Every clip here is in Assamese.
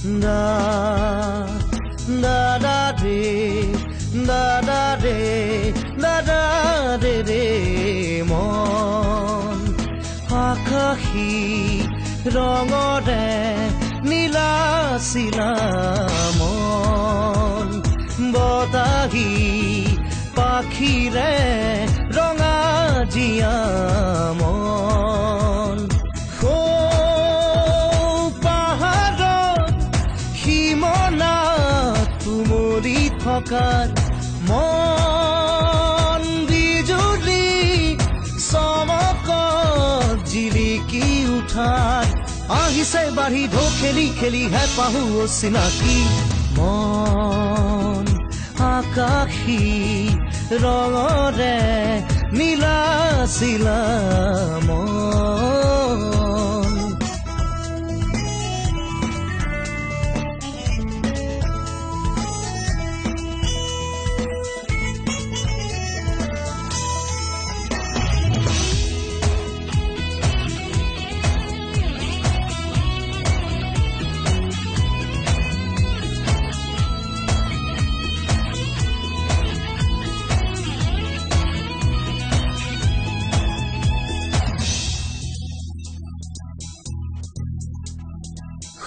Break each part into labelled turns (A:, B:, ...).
A: da da da re da da re da da re re mon akashi rongore nila sila mon botahi pakhire ronga jia mon থকাৰ মন বিজুলি চমকত জিলিকি উঠাত আহিছে বাঢ়ি ঢৌ খেলি খেলি হে পাহু চিনাকি মন আকাশী ৰঙৰে নীলা চিলা মন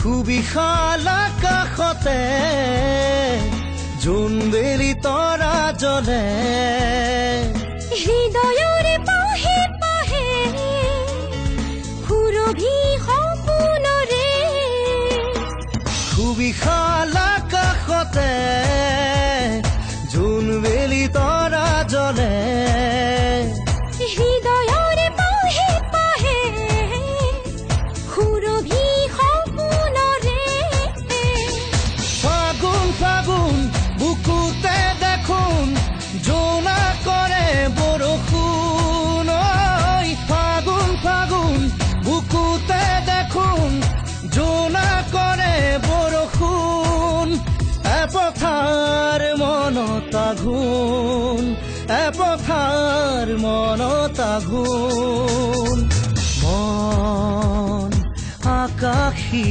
A: সুবিশালা কাষতে জোনবেলি তৰা জ্বলে
B: হৃদয়ৰে পাহে পাহে সুৰভি সপোনৰে
A: সুবিশালা কাষতে জোনবেলি তৰা জ্বলে
B: হৃদয়ৰে পাহে পাহে সুৰভি
A: ফাগুন বুকুতে দেখোন জোনা কৰে বৰষুণ ফাগুন বুকুতে দেখোন জোনা কৰে বৰষুণ এপথাৰ মনত আঘোণ এপথাৰ মনত আঘোণ মন আকাশী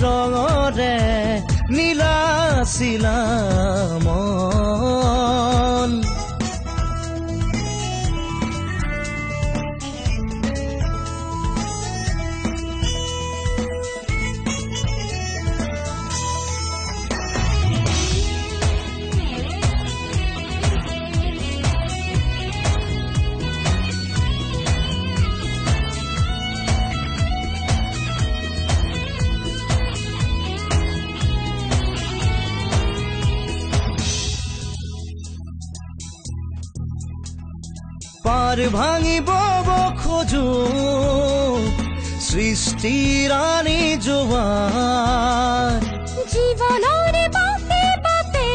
A: ৰঙৰে নীলা চিলা মন পাৰ ভাঙিব খোজো সৃষ্টিৰ ৰাণী জোৱাৰ
B: জীৱনৰ বাটে বাটে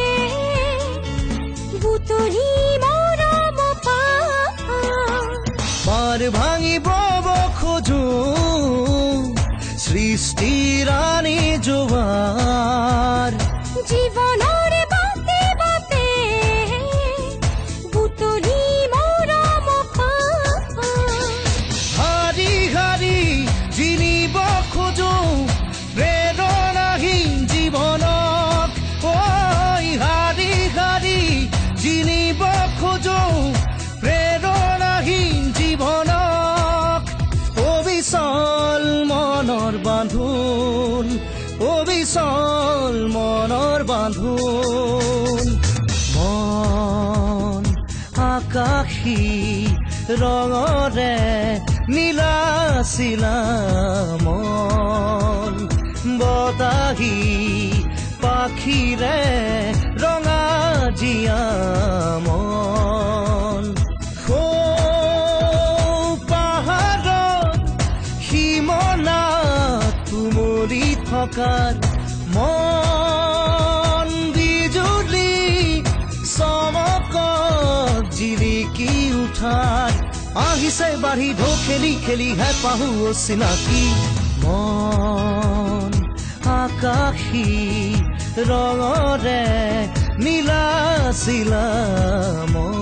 B: বুটলি মৰম
A: পাৰ ভাঙিব খোজো সৃষ্টিৰ ৰাণী জোৱাৰ
B: জীৱনৰ বাটে বাটে বুটলি
A: জিনিব খোজো প্ৰেৰণাহীন জীৱনক হাৰি হাৰি জিনিব খোজো প্ৰেৰণাহীন জীৱনক অবিচল মনৰ বান্ধোন অবিচল মনৰ বান্ধোন মন আকাশী ৰঙৰে নীলা চিলা মন বতাহী পাখিৰে ৰঙা জিয়া মন পাহাৰত সীমনা তুমৰি থকাৰ মন বিজুলি চমকত জিলিকি উঠাত আহিছে বাঢ়ি ঢৌ খেলি খেলি হে পাহু চিনাকি মন আকাশী ৰঙৰে নীলা চিলা মন